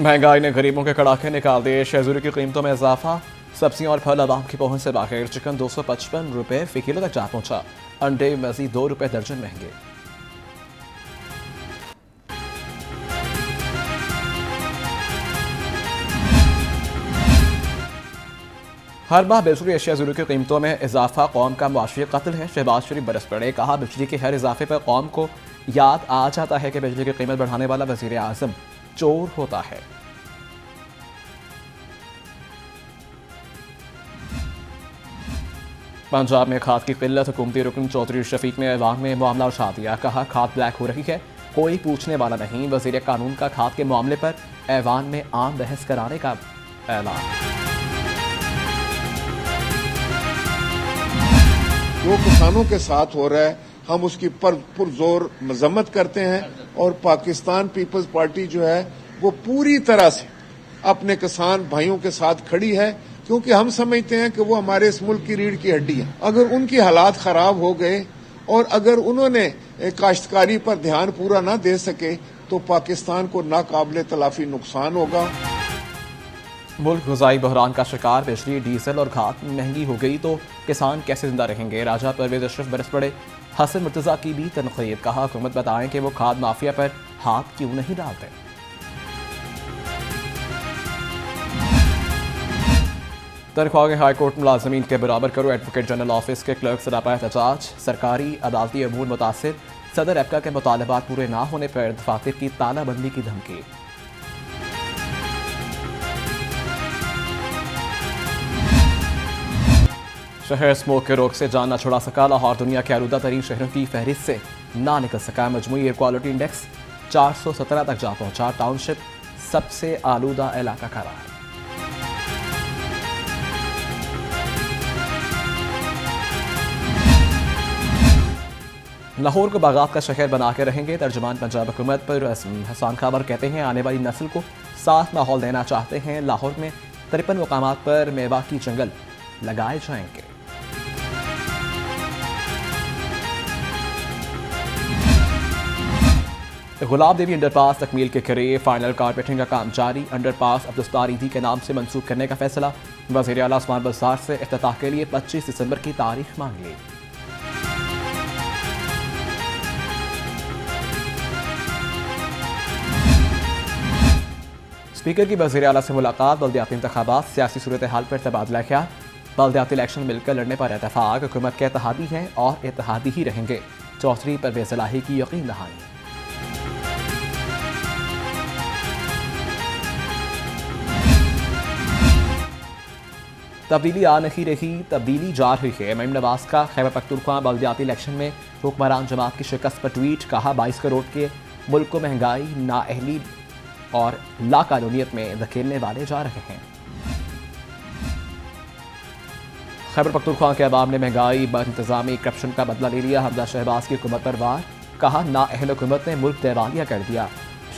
महंगाई ने गरीबों के कड़ाके निकाल दिए। शेजूरी की कीमतों में इजाफा, सब्जियां और फल आवाम की पहुंच से बाहर। चिकन 255 रुपए फी किलो तक जा पहुंचा। अंडे मजीद 2 रुपए दर्जन महंगे। हर माह बिजली अशिया ज़रूरी की कीमतों में इजाफा कौम का मुआशी कत्ल है। शहबाज शरीफ बरस पड़े, कहा बिजली के हर इजाफे पर कौम को याद आ जाता है कि बिजली की कीमत बढ़ाने वाला वजीर आजम चोर होता है। पंजाब में खाद की किल्लत, हुकूमती रुकन चौधरी शफीक ने ऐवान में मामला उठा दिया। कहा खाद ब्लैक हो रही है, कोई पूछने वाला नहीं। वजीर कानून का खाद के मामले पर ऐवान में आम बहस कराने का ऐलान। जो किसानों के साथ हो रहा है हम उसकी पुरजोर मजम्मत करते हैं और पाकिस्तान पीपल्स पार्टी जो है वो पूरी तरह से अपने किसान भाइयों के साथ खड़ी है, क्योंकि हम समझते हैं कि वो हमारे इस मुल्क की रीढ़ की हड्डी है। अगर उनकी हालात खराब हो गए और अगर उन्होंने काश्तकारी पर ध्यान पूरा न दे सके तो पाकिस्तान को नाकाबिले तलाफी नुकसान होगा। मुल्क ग़िज़ाई बहरान का शिकार, बिजली डीजल और खाद महंगी हो गई तो किसान कैसे जिंदा रहेंगे। राजा परवेज अशरफ बरस पड़े, हसन मुर्तज़ा की भी तनक़ीद। कहा हुकूमत बताएं कि वो खाद माफिया पर हाथ क्यों नहीं डालते। तनख्वाह हाई कोर्ट मुलाजमीन के बराबर करो, एडवोकेट जनरल ऑफिस के क्लर्क से सरापा एहतजाज। सरकारी अदालती अमूर मुतासिर, सदर एपका के मुतालबात पूरे ना होने पर दफातर की तालाबंदी की धमकी। शहर स्मोक के रोग से जान न छुड़ा सका। लाहौर दुनिया के आलूदा तरीन शहरों की फहरिस्त से ना निकल सका। मजमूई एयर क्वालिटी इंडेक्स 417 तक जा पहुंचा। टाउनशिप सबसे आलूदा इलाका करार। लाहौर को बागात का शहर बना के रहेंगे। तर्जुमान पंजाब हुकूमत पर हसन खाबर कहते हैं आने वाली नस्ल को साफ माहौल देना चाहते हैं। लाहौर में 53 मुकामात पर मेवा की जंगल लगाए जाएंगे। गुलाब देवी अंडरपास तकमील के करीब, फाइनल कारपेटिंग का काम जारी। अंडरपास अब्दुस्तारीदी के नाम से मंसूब करने का फैसला। वज़ीर आला उस्मान बज़ार से इफ्तिताह के लिए 25 दिसंबर की तारीख मांग ली। स्पीकर की वज़ीर आला से मुलाकात। बल्दियाती इंतखाबात, सियासी सूरत हाल पर तबादला ख्याल। बल्दियाती इलेक्शन मिलकर लड़ने पर इत्तेफाक। हुकूमत के इत्तेहादी हैं और इत्तेहादी ही रहेंगे। चौधरी परवेज इलाही की यकीन दहानी। तब्दीली आ नहीं रही, तब्दीली जा रही है। मरीम नवाज का खैबर पख्तूनख्वा बल्दियाती इलेक्शन में हुक्मरान जमात की शिकस्त पर ट्वीट। कहा 22 करोड़ के मुल्क को महंगाई, नाअहली और लाकानूनियत में धकेलने वाले जा रहे हैं। खैबर पख्तूनख्वा के अवाम ने महंगाई, बदइंतजामी, करप्शन का बदला ले लिया। हमजा शहबाज की हुकूमत पर वार। कहा नाअहल हुकूमत ने मुल्क दिवालिया कर दिया।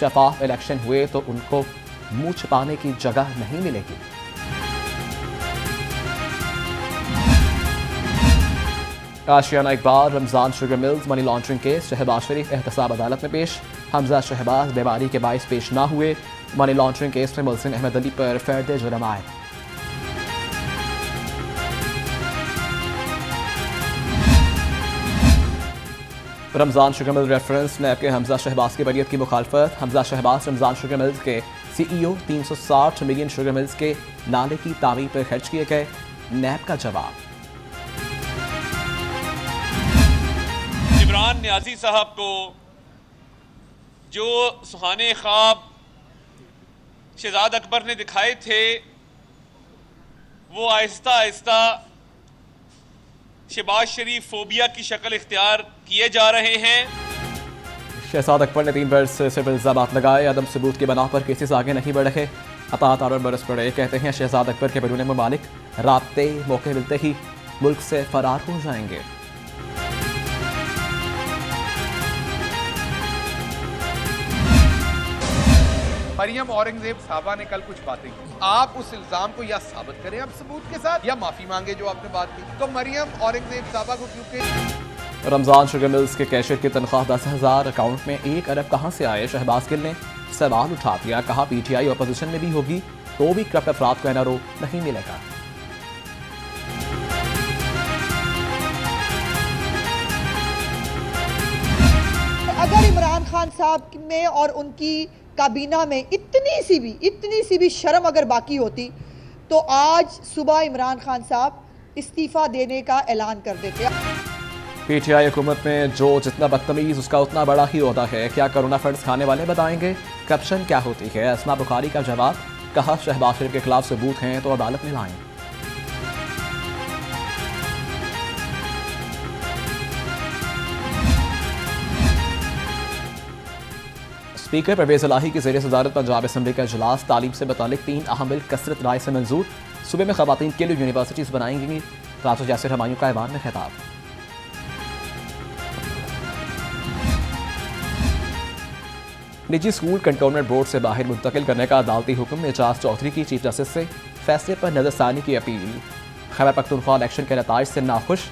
शफाफ इलेक्शन हुए तो उनको मुंह छिपाने की जगह नहीं मिलेगी। Ashiana Iqbal, Ramzan sugar mills money laundering case. Shahbaz Sharif एहतसाब अदालत में पेश। हमजा शहबाज बीमारी के बायस पेश ना हुए। मनी लॉन्ड्रिंग केस में मुलसिन अहमद अली पर फर्द जुर्म आए। रमजान शुगर मिल रेफरेंस नैब के हमजा शहबाज की बरियत की मुखालफत। हमजा शहबाज रमजान शुगर मिल्स के CEO 360 मिलियन शुगर मिल्स के नाले की तामीर पर खर्च किए गए। नैब का जवाब। इमरान न्याजी साहब को जो सुहाने ख्वाब शहजाद अकबर ने दिखाए थे वो आहिस्ता आहिस्ता शहबाज शरीफ फोबिया की शक्ल इख्तियार किए जा रहे हैं। शहजाद अकबर ने 3 वर्ष से सिविल इल्जामात लगाए। अदम सबूत की बना पर केसेस आगे नहीं बढ़ रहे। अतात और बरस पड़े, कहते हैं शहजाद अकबर के बैरून ममालिक राब्ते मौके मिलते ही मुल्क से फरार हो जाएंगे। मरियम औरंगजेब साहबा ने कल कुछ बातें की। आप उस इल्जाम को या साबित करें आप सबूत के साथ या माफी मांगे जो आपने बात की। तो मरियम औरंगजेब साहबा को क्योंकि रमजान शुगर मिल्स के कैशियर की तनख्वाह 10,000, अकाउंट में 1 अरब कहां से आए? शहबाज गिल ने सवाल उठा दिया। कहा पीटीआई अपोजिशन में भी होगी तो भी करप्ट अफराद को एनआरओ नहीं मिलेगा। अगर इमरान खान साहब में और उनकी काबीना में इतनी सी भी शर्म अगर बाकी होती तो आज सुबह इमरान खान साहब इस्तीफा देने का ऐलान कर देते। पीटीआई हुकूमत में जो जितना बदतमीज उसका उतना बड़ा ही ओहदा है। क्या कोरोना फंड्स खाने वाले बताएंगे करप्शन क्या होती है? असमा बुखारी का जवाब। कहा शहबाज शरीफ के खिलाफ सबूत हैं तो अदालत में लाएं। स्पीकर परवेज इलाही की ज़ेर सदारत पंजाब असम्बली का इजलास। तालीम से मुतालिक 3 अहम बिल कसरत राय से मंजूर। सूबे में खवातीन के लिए यूनिवर्सिटीज बनाएंगी। राजू यासिर हमायूं का ऐवान में खिताब। निजी स्कूल कंटोनमेंट बोर्ड से बाहर मुंतकिल करने का अदालती हुक्म। एजाज चौधरी की चीफ जस्टिस से फैसले पर नजरसानी की अपील। खैबर पख्तूनख्वा इलेक्शन के नताइज से नाखुश।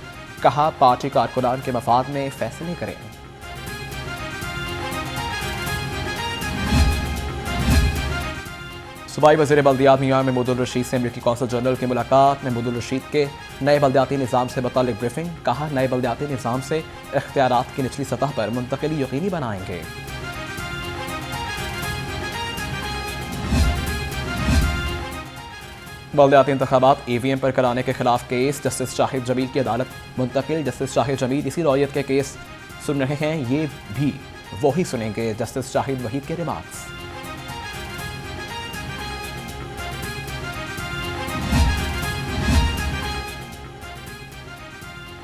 कहा पार्टी कारकुनान के मफाद में फैसले करें। सूबाई वज़ीर बल्दियात मियां महमूदुल रशीद से अमरीकी कौंसल जनरल की मुलाकात। महमूदुल रशीद के नए बल्दियाती निज़ाम से मुताल्लिक ब्रीफिंग। कहा नए बल्दियाती निज़ाम से इख्तियारात की निचली सतह पर मुंतकिली यकीनी बनाएंगे। बल्दियाती इंतखाबात ईवीएम पर कराने के खिलाफ केस। जस्टिस शाहिद जमील की अदालत मुंतकिल। जस्टिस शाहिद जमील इसी नौयत के केस सुन रहे हैं, ये भी वही सुनेंगे जस्टिस शाहिद वहीद के रिमार्क्स।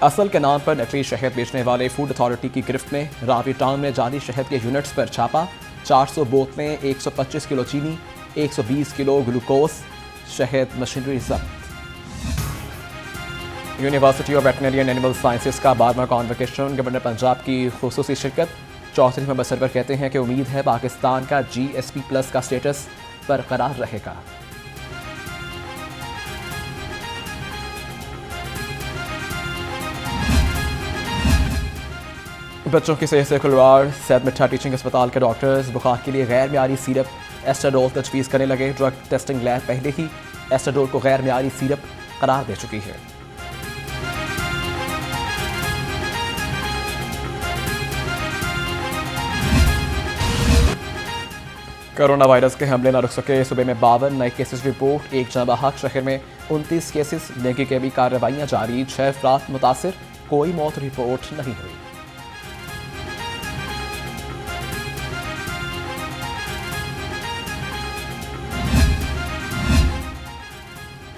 असल के नाम पर नकली शहद बेचने वाले फूड अथॉरिटी की गिरफ्त में। रावी टाउन में जाली शहद के यूनिट्स पर छापा। 400 बोतलें, 125 किलो चीनी, 120 किलो ग्लूकोज शहद मशीनरी जब्त। University of veterinary and animal sciences का 12वां कॉन्वोकेशन। गवर्नर पंजाब की खुसूसी शिरकत। चौधरी मोहम्मद सरवर कहते हैं कि उम्मीद है पाकिस्तान का GSP+ का स्टेटस बरकरार रहेगा। बच्चों की सेहत से खिलवाड़। सैयद मिठा टीचिंग अस्पताल के डॉक्टर्स बुखार के लिए गैर मियारी सिरप एस्टाडोल तजवीज़ करने लगे। ड्रग टेस्टिंग लैब पहले ही एस्टाडोल को गैर मियारी सिरप करार दे चुकी है। कोरोना वायरस के हमले न रुक सके। सूबे में 52 नए केसेस रिपोर्ट। 1 जमाहक। शहर में 29 केसेस। डेंगू के भी कार्रवाइयाँ जारी। 6 अफराद मुतासिर। कोई मौत रिपोर्ट नहीं हुई।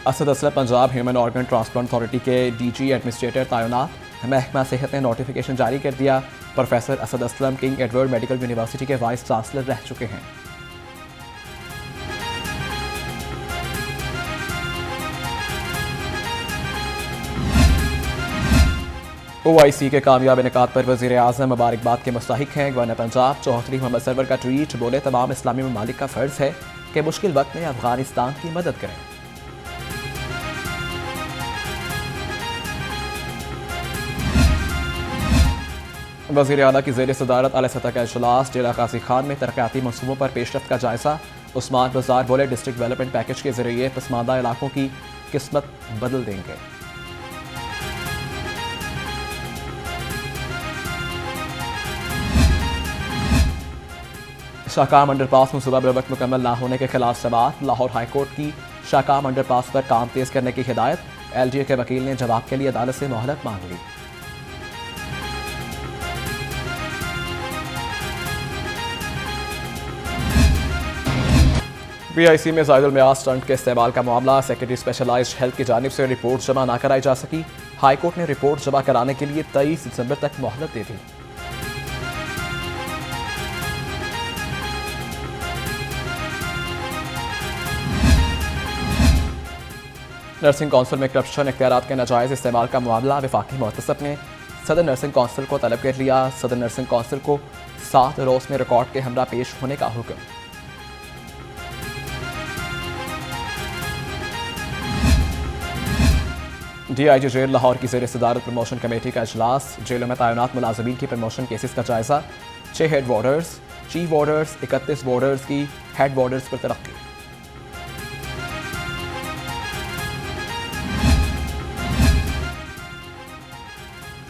Asad Aslam Punjab human organ transplant authority के DG एडमिनिस्ट्रेटर तैनात। महकमा सेहत ने नोटिफिकेशन जारी कर दिया। Professor Asad Aslam king Edward medical university के वाइस चांसलर रह चुके हैं। OIC के कामयाब इनेकाद पर वज़ीर आज़म मुबारकबाद के मुस्तहिक हैं। गवर्नर पंजाब चौधरी मोहम्मद सरवर का ट्वीट। बोले तमाम इस्लामी ममालिक का फ़र्ज़ है कि मुश्किल वक्त में अफगानिस्तान की मदद करें। वज़ीर आला की ज़ेर सदारत आला सतह का इजलास। डेरा गाजी खान में तरक्याती मनसूबों पर पेशरफ्त का जायजा। उस्मान बाजार बोले डिस्ट्रिक्ट डेवलपमेंट पैकेज के जरिए पसमानदा इलाकों की किस्मत बदल देंगे। शाकाम अंडरपास मनसूबा बरवक्त मुकम्मल न होने के खिलाफ समाअत। लाहौर हाईकोर्ट की शाकाम अंडरपास पर काम तेज करने की हिदायत। LGA के वकील ने जवाब के लिए अदालत से मोहलत मांग ली। BIC में ज़ायदुल मियाज स्टंट के इस्तेमाल का मामला। सेक्रेटरी स्पेशलाइज्ड हेल्थ की जानिब से रिपोर्ट जमा न कराई जा सकी। हाईकोर्ट ने रिपोर्ट जमा कराने के लिए 23 दिसंबर तक मोहलत दे दी। नर्सिंग काउंसिल में करप्शन इख्तियारात के नाजायज़ इस्तेमाल का मामला। वफाकी मुहतसब ने सदर नर्सिंग काउंसिल को तलब कर लिया। सदर नर्सिंग काउंसिल को 7 रोज़ में रिकॉर्ड के हमरा पेश होने का हुक्म। DIG जेल लाहौर की ज़ेर सदारत प्रमोशन कमेटी का अजलास, जेलों में तैनात मुलाजमीन की प्रमोशन केसेस का जायजा, 6 head warders, chief warders, 31 warders की हेड वार्डर्स पर तरक्की।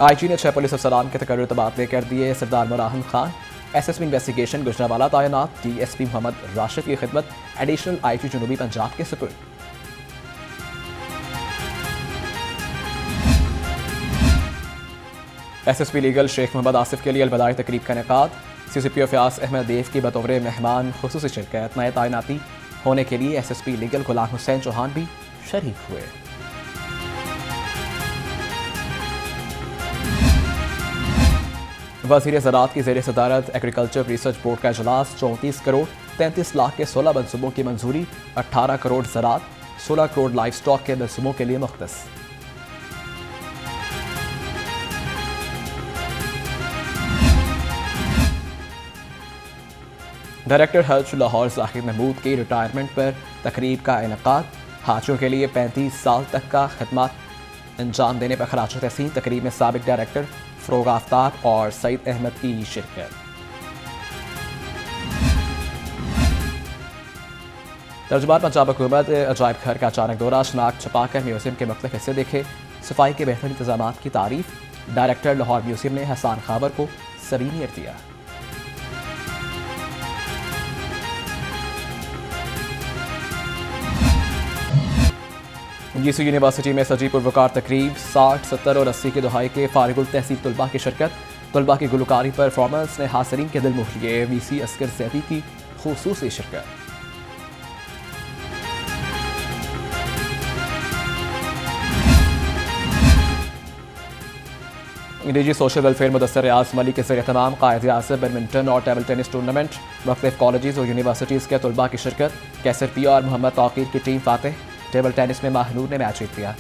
IG ने 6 पुलिस अफसरान के तकर्रुर तबादले कर दिए। सरदार मुराहन खान SSP इन्वेस्टिगेशन गुजरांवाला तैनात, DSP मोहम्मद राशिद की खिदमत एडिशनल IG जनूबी पंजाब के सुपुर्द। SSP लीगल शेख मोहम्मद आसिफ के लिए अलविदाई तकरीब का इनेकाद, CCPO फयाज अहमद देव की बतौर मेहमान खुसूसी शिरकत। नए तैनाती होने के लिए SSP लीगल गुलाम हुसैन चौहान भी शरीक हुए। वज़ीर ज़राअत की ज़ेर सदारत एग्रीकल्चर रिसर्च बोर्ड का इजलास, 34 करोड़ 33 लाख के 16 मनसूबों की मंजूरी, 18 करोड़ ज़राअत, 16 करोड़ लाइफ स्टॉक के मनसूबों के लिए मुख्तस। डायरेक्टर हज लाहौर ज़ाहिर महमूद की रिटायरमेंट पर तकरीब का इनेकाद, हाजियों के लिए 35 साल तक का खदमात अंजाम देने पर खराज तहसीन। तकरीब में साबिक डायरेक्टर फ़रोग़ आफ्ताब और सईद अहमद की शिरकत। तर्जुमान पंजाब हुकूमत अजायब घर का अचानक दौरा, शनाख्त छपाकर म्यूजियम के मुख्तलिफ हिस्से देखे, सफाई के बेहतर इंतजाम की तारीफ। डायरेक्टर लाहौर म्यूजियम ने हसान खाबर को सबीनियर दिया। UGC यूनिवर्सिटी में सजी पुरवकार तकरीब, 60, 70 और 80 की दुहाई के फारिगुल तहसील तलबा की शिरकत। तलबा की गुलकारी परफॉर्मेंस ने हासिलीन के दिल मोह लिए। VC असगर सैदी की खुसूसी शिरकत। DG सोशल वेलफेयर मुदस्सर रियाज मलिक के ज़रिए तमाम कायद आज़म बैडमिंटन और टेबल टेनिस टूर्नामेंट, मुख्तलिफ कॉलेजेस और यूनिवर्सिटीज़ के तलबा की शिरकत। कैसर PR मोहम्मद ताक़ीर की टीम फातेह, टेबल टेनिस में माहनूर ने मैच जीत लिया।